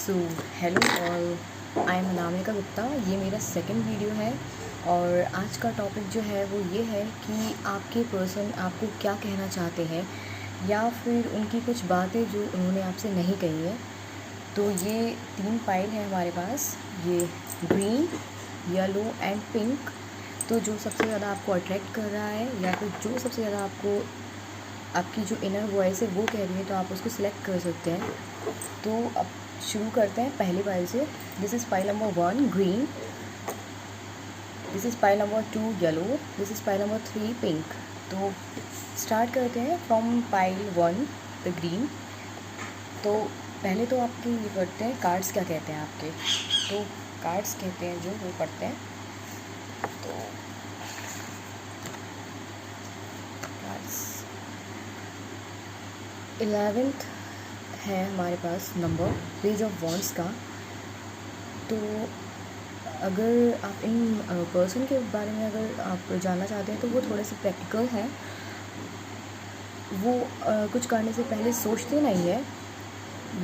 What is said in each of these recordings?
So hello all, I am Anamika Gupta. ये मेरा second video है और आज का टॉपिक जो है वो ये है कि आपके पर्सन आपको क्या कहना चाहते हैं या फिर उनकी कुछ बातें जो उन्होंने आपसे नहीं कही है। तो ये 3 फाइल है हमारे पास, ये ग्रीन, येलो एंड पिंक। तो जो सबसे ज़्यादा आपको अट्रैक्ट कर रहा है या फिर जो सबसे ज़्यादा आपको आपकी जो इनर वॉइस है वो कह रही है, तो आप उसको सिलेक्ट कर सकते हैं। तो अब शुरू करते हैं पहली फाइल से। This is file number 1 green, this is file number 2 yellow, this is file number 3 pink. तो स्टार्ट करते हैं फ्रॉम फाइल 1 द ग्रीन। तो पहले तो आपके ये पढ़ते हैं कार्ड्स क्या कहते हैं आपके। तो कार्ड्स कहते हैं जो वो पढ़ते हैं। तो कार्ड्स 11th है हमारे पास नंबर, पेज ऑफ वॉन्ड्स का। तो अगर आप इन पर्सन के बारे में अगर आप जानना चाहते हैं तो वो थोड़े से प्रैक्टिकल हैं। वो कुछ करने से पहले सोचते नहीं है।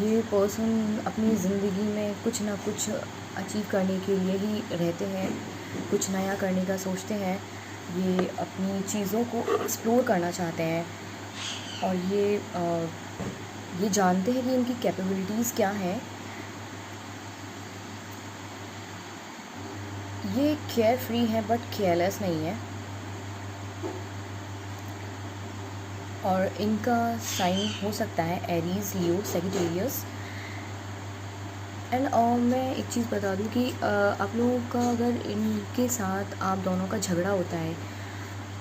ये पर्सन अपनी ज़िंदगी में कुछ ना कुछ अचीव करने के लिए ही रहते हैं, कुछ नया करने का सोचते हैं। ये अपनी चीज़ों को एक्सप्लोर करना चाहते हैं और ये जानते हैं कि इनकी कैपेबिलिटीज़ क्या हैं। ये केयर फ्री है बट केयरलेस नहीं है। और इनका साइन हो सकता है एरीज, लियो, सेजिटेरियस। एंड मैं एक चीज़ बता दूं कि आप लोगों का अगर इनके साथ आप दोनों का झगड़ा होता है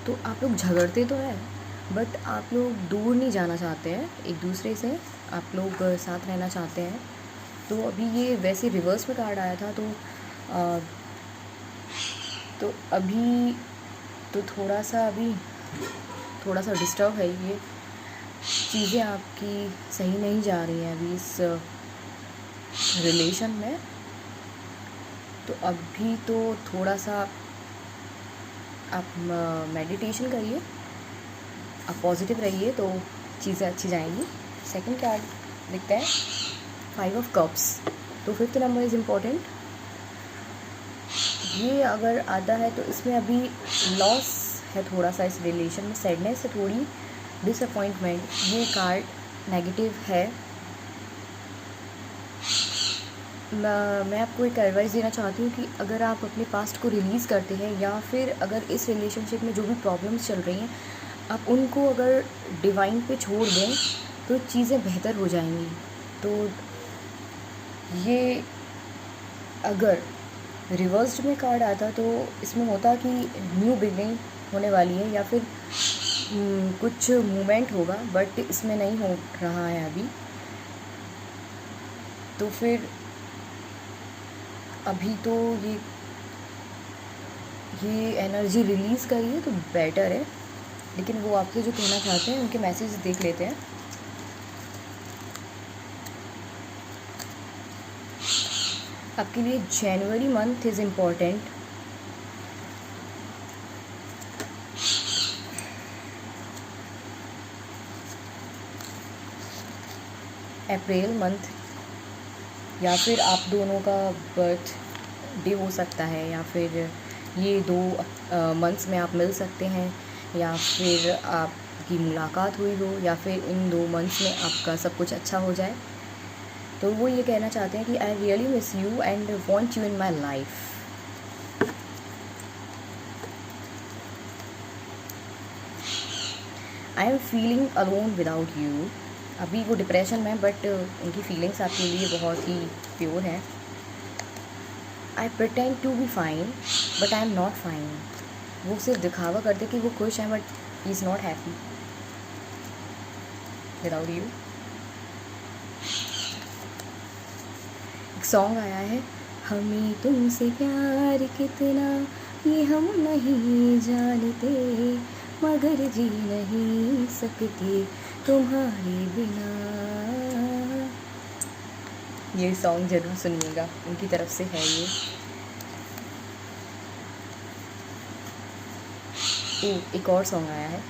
तो आप लोग झगड़ते तो हैं बट आप लोग दूर नहीं जाना चाहते हैं एक दूसरे से, आप लोग साथ रहना चाहते हैं। तो अभी ये वैसे रिवर्स में कार्ड आया था तो अभी तो थोड़ा सा डिस्टर्ब है। ये चीज़ें आपकी सही नहीं जा रही हैं अभी इस रिलेशन में। तो अभी तो थोड़ा सा आप मेडिटेशन करिए, आप पॉजिटिव रहिए तो चीज़ें अच्छी जाएंगी। सेकंड कार्ड दिखता है 5 ऑफ कप्स। तो 5th नंबर इज़ इम्पोर्टेंट। ये अगर आता है तो इसमें अभी लॉस है थोड़ा सा, इस रिलेशन में सैडनेस है, थोड़ी डिसअपॉइंटमेंट। ये कार्ड नेगेटिव है। मैं आपको एक एडवाइस देना चाहती हूँ कि अगर आप अपने पास्ट को रिलीज़ करते हैं या फिर अगर इस रिलेशनशिप में जो भी प्रॉब्लम्स चल रही हैं आप उनको अगर डिवाइन पे छोड़ दें तो चीज़ें बेहतर हो जाएंगी। तो ये अगर रिवर्स्ड में कार्ड आता तो इसमें होता कि न्यू बिगनिंग होने वाली है या फिर कुछ मूवमेंट होगा, बट इसमें नहीं हो रहा है अभी। तो फिर अभी तो ये एनर्जी रिलीज़ करिए तो बेटर है। लेकिन वो आपसे जो कहना चाहते हैं उनके मैसेज देख लेते हैं। आपके लिए January month is important. April month या फिर आप दोनों का बर्थ डे हो सकता है या फिर ये 2 मंथ्स में आप मिल सकते हैं या फिर आपकी मुलाकात हुई हो या फिर इन 2 मंथ्स में आपका सब कुछ अच्छा हो जाए। तो वो ये कहना चाहते हैं कि I really miss you and want you in my life. I am feeling alone without you. अभी वो डिप्रेशन में बट उनकी फीलिंग्स आपके लिए बहुत ही प्योर हैं। I pretend to be fine but I am not fine. वो सिर्फ दिखावा करते कि वो खुश हैं but he is not happy without you. एक सॉन्ग आया है, हमें तुमसे प्यार कितना ये हम नहीं जानते, मगर जी नहीं सकते तुम्हारे बिना। ये सॉन्ग ज़रूर सुनिएगा, उनकी तरफ से है ये। एक और सॉन्ग आया है,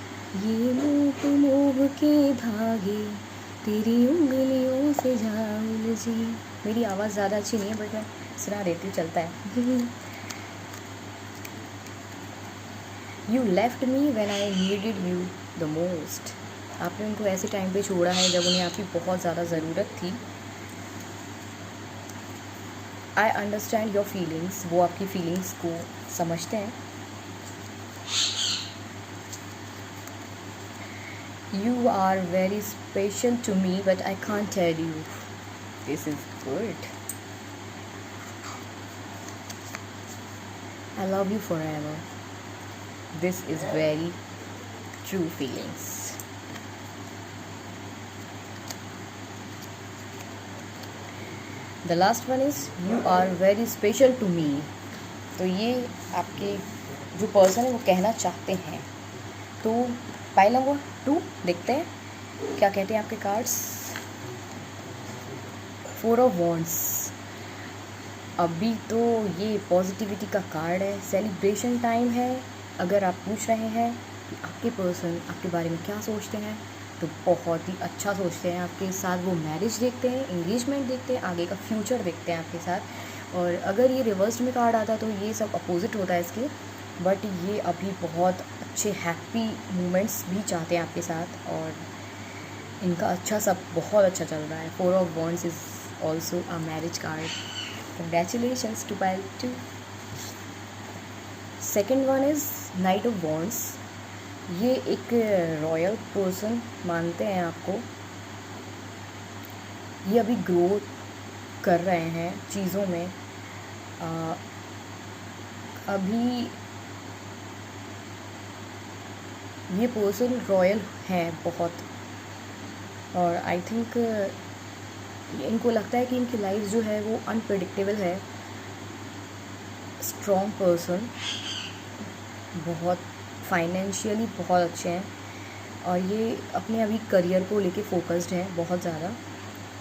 ये मोह के धागे तेरी उंगलियों से जा उलझे, मेरी आवाज़ ज़्यादा अच्छी नहीं है बट मैं सुना देती हूँ, चलता है। You left me when I needed you the most. आपने उनको ऐसे टाइम पे छोड़ा है जब उन्हें आपकी बहुत ज़्यादा ज़रूरत थी। आई अंडरस्टैंड योर फीलिंग्स, वो आपकी फीलिंग्स को समझते हैं। You are very special to me but I can't tell you. This is good. I love you forever. This is very true feelings. The last one is you are very special to me. तो ये आपके जो person है वो कहना चाहते हैं। तो पाइल नंबर 2 देखते हैं क्या कहते हैं आपके कार्ड्स। 4 of Wands। अभी तो ये पॉजिटिविटी का कार्ड है, सेलिब्रेशन टाइम है। अगर आप पूछ रहे हैं कि आपके पर्सन आपके बारे में क्या सोचते हैं, तो बहुत ही अच्छा सोचते हैं आपके साथ। वो मैरिज देखते हैं, एंगेजमेंट देखते हैं, आगे का फ्यूचर देखते हैं आपके साथ। और अगर ये रिवर्स्ड में कार्ड आता तो ये सब अपोजिट होता है इसके, बट ये अभी बहुत अच्छे हैप्पी मोमेंट्स भी चाहते हैं आपके साथ और इनका अच्छा सब बहुत अच्छा चल रहा है। 4 of Wands is also a marriage card. Congratulations to pile 2. Second one is Knight of Wands। ये एक रॉयल पर्सन मानते हैं आपको। ये अभी ग्रो कर रहे हैं चीज़ों में। अभी ये पर्सन रॉयल है बहुत, और आई थिंक इनको लगता है कि इनकी लाइफ जो है वो अनप्रेडिक्टेबल है। स्ट्रॉन्ग पर्सन, बहुत फाइनेंशियली बहुत अच्छे हैं और ये अपने अभी करियर को लेके फोकस्ड हैं बहुत ज़्यादा।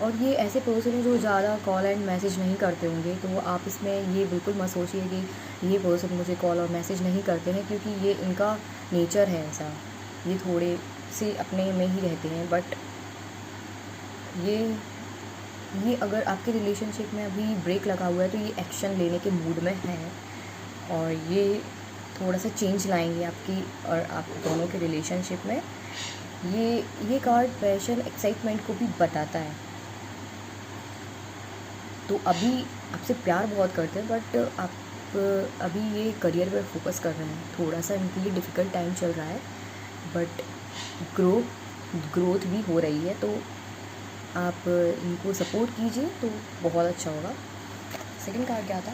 और ये ऐसे पर्सन हैं जो ज़्यादा कॉल एंड मैसेज नहीं करते होंगे, तो आप इसमें ये बिल्कुल मत सोचिए कि ये पर्सन मुझे कॉल और मैसेज नहीं करते हैं, क्योंकि ये इनका नेचर है ऐसा। ये थोड़े से अपने में ही रहते हैं, बट ये अगर आपके रिलेशनशिप में अभी ब्रेक लगा हुआ है तो ये एक्शन लेने के मूड में है और ये थोड़ा सा चेंज लाएंगे आपकी और आप दोनों के रिलेशनशिप में। ये कार्ड पैशन एक्साइटमेंट को भी बताता है। तो अभी आपसे प्यार बहुत करते हैं, बट आप अभी ये करियर पर फोकस कर रहे हैं। थोड़ा सा इनके लिए डिफ़िकल्ट टाइम चल रहा है, बट ग्रोथ भी हो रही है, तो आप इनको सपोर्ट कीजिए तो बहुत अच्छा होगा। सेकंड कार्ड क्या था?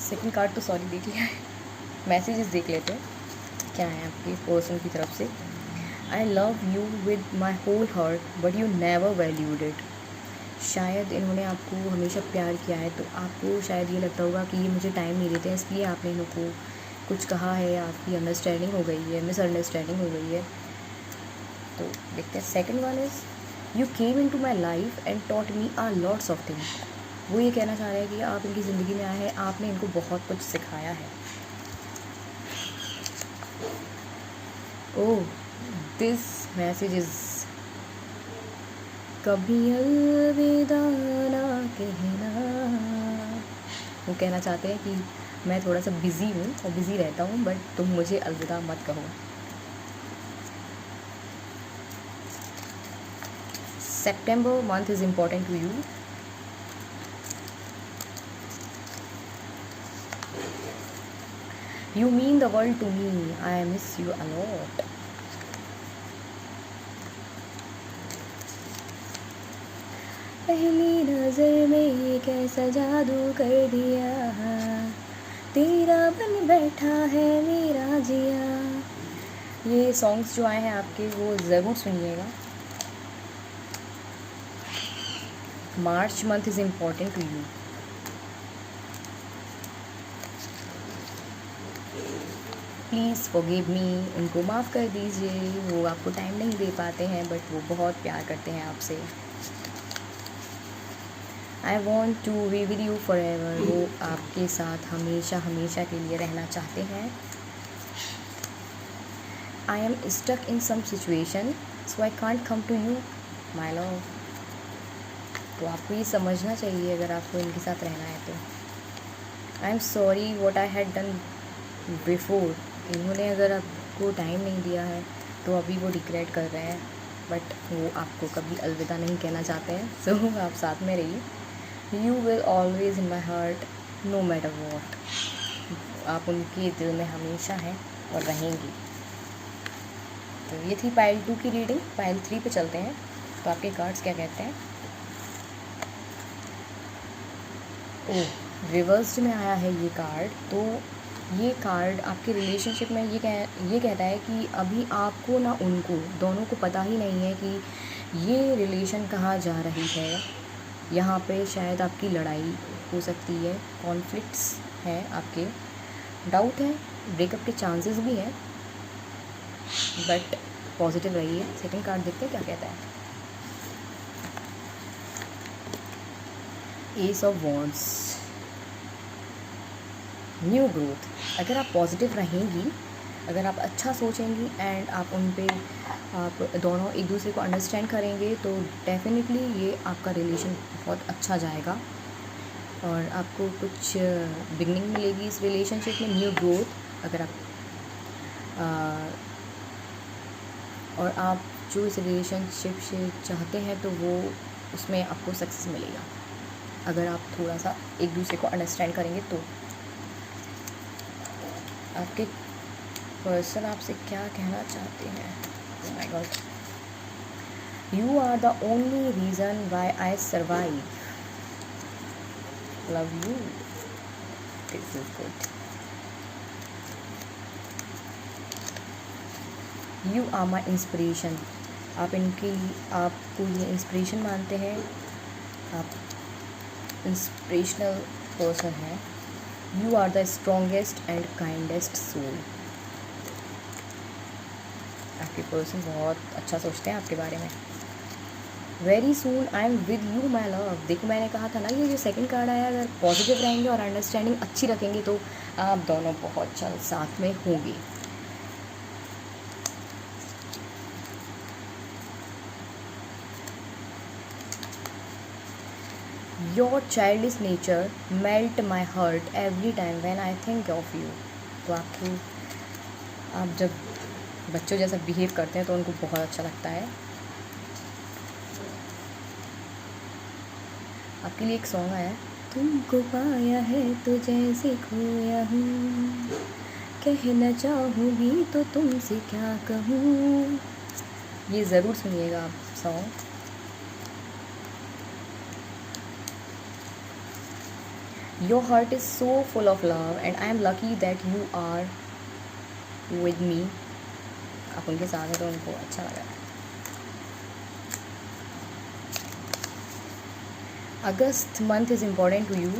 सेकंड कार्ड तो सॉरी देख लिया है, मैसेजेस देख लेते हैं क्या है आपके पर्सन की तरफ से। I love you with my whole heart but you never valued it. शायद इन्होंने आपको हमेशा प्यार किया है, तो आपको शायद ये लगता होगा कि ये मुझे टाइम नहीं देते हैं, इसलिए आपने इनको कुछ कहा है, आपकी अंडरस्टैंडिंग हो गई है, मिसअंडरस्टैंडिंग हो गई है। तो देखते हैं। Second one is you came into my life and taught me are lots of things. वो ये कहना चाह रहे हैं कि आप इनकी ज़िंदगी में आए हैं, आपने इनको बहुत कुछ सिखाया है। ओह, दिस मैसेज इज़ कभी अलविदा ना कहना। वो कहना चाहते हैं कि मैं थोड़ा सा बिज़ी हूँ और बिज़ी रहता हूँ, बट तुम मुझे अलविदा मत कहो। September month is important to you. You mean the world to me. I miss you a lot. पहली नज़र में ये कैसा जादू कर दिया, तेरा बन बैठा है मेरा जिया। ये सॉन्ग्स जो आए हैं आपके वो ज़रूर सुनिएगा। March month is important to you. Please forgive me, उनको माफ़ कर दीजिए। वो आपको टाइम नहीं दे पाते हैं, बट वो बहुत प्यार करते हैं आपसे। I want to be with you forever. वो आपके साथ हमेशा हमेशा के लिए रहना चाहते हैं। I am stuck in some situation so I can't come to you my love. तो आपको ये समझना चाहिए अगर आपको इनके साथ रहना है तो। I am sorry what I had done before. इन्होंने अगर आपको टाइम नहीं दिया है तो अभी वो रिग्रेट कर रहे हैं, बट वो आपको कभी अलविदा नहीं कहना चाहते हैं। सो आप साथ में रहिए। You will always in my heart no matter what. आप उनके दिल में हमेशा हैं और रहेंगी। तो ये थी पाइल 2 की रीडिंग। पाइल 3 पे चलते हैं। तो आपके कार्ड्स क्या कहते हैं। ओह, रिवर्स्ड में आया है ये कार्ड। तो ये कार्ड आपके रिलेशनशिप में ये कहता है कि अभी आपको ना उनको दोनों को पता ही नहीं है कि ये रिलेशन कहाँ जा रही है। यहाँ पे शायद आपकी लड़ाई हो सकती है, कॉन्फ्लिक्ट्स हैं आपके, डाउट है, ब्रेकअप के चांसेस भी हैं, बट पॉजिटिव रहिए। सेकंड कार्ड देखते हैं क्या कहता है। S of wands, new growth. अगर आप पॉजिटिव रहेंगी, अगर आप अच्छा सोचेंगी एंड आप उन पे आप दोनों एक दूसरे को अंडरस्टैंड करेंगे तो डेफिनेटली ये आपका रिलेशन बहुत अच्छा जाएगा और आपको कुछ बिगनिंग मिलेगी इस रिलेशनशिप में, न्यू ग्रोथ। अगर आप और आप जो इस रिलेशनशिप से चाहते हैं तो वो उसमें आपको सक्सेस मिलेगा अगर आप थोड़ा सा एक दूसरे को अंडरस्टैंड करेंगे तो। आपके पर्सन आपसे क्या कहना चाहते हैं। Oh my god, you are the only reason why I survive, love you, this is good, you are my inspiration. आपको ये इंस्पिरेशन मानते हैं, आप इंस्पिरेशनल पर्सन है। You are the strongest and kindest soul. आपके पर्सन बहुत अच्छा सोचते हैं आपके बारे में। Very soon I am with you my love. देखो मैंने कहा था ना, ये जो सेकंड कार्ड आया, अगर पॉजिटिव रहेंगे और अंडरस्टैंडिंग अच्छी रखेंगे तो आप दोनों बहुत जल्द साथ में होंगे। Your childish nature melt my heart every time when I think of you. तो आप जब बच्चों जैसा बिहेव करते हैं तो उनको बहुत अच्छा लगता है। आपके लिए एक सॉन्ग आया है, तुमको पाया है तो जैसे खोया हूँ, कहना चाहूँगी तो तुमसे क्या कहूँ। ये ज़रूर सुनिएगा आप song. Your heart is so full of love and I am lucky that you are with me. आप उनके साथ हैं तो उनको अच्छा लगा। August month is important to you.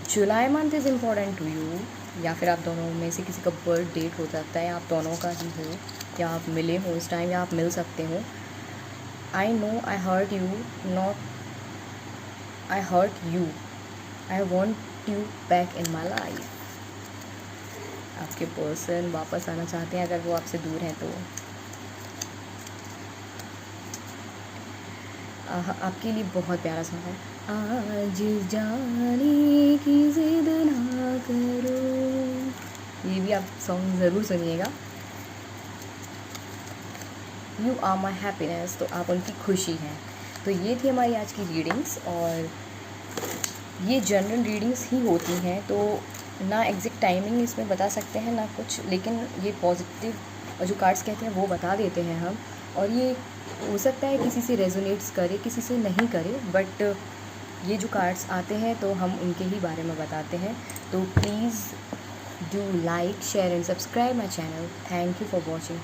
July month is important to you. या फिर आप दोनों में से किसी का बर्थ डेट हो सकता है, आप दोनों का ही हो, या आप मिले हो इस टाइम, या आप मिल सकते हो। I know I hurt you, not I hurt you. I want you back in my life. आपके पर्सन वापस आना चाहते हैं अगर वो आपसे दूर हैं तो। आपके लिए बहुत प्यारा सॉन्ग है, आज जाने की जिद ना करो। ये भी आप सॉन्ग ज़रूर सुनिएगा। You are my happiness. तो आप उनकी खुशी हैं। तो ये थी हमारी आज की रीडिंग्स, और ये जनरल रीडिंग्स ही होती हैं, तो ना एग्जैक्ट टाइमिंग इसमें बता सकते हैं ना कुछ, लेकिन ये पॉजिटिव जो कार्ड्स कहते हैं वो बता देते हैं हम। और ये हो सकता है किसी से रेजोनेट्स करे, किसी से नहीं करे, बट ये जो कार्ड्स आते हैं तो हम उनके ही बारे में बताते हैं। तो please do like, share and subscribe my channel. Thank you for watching.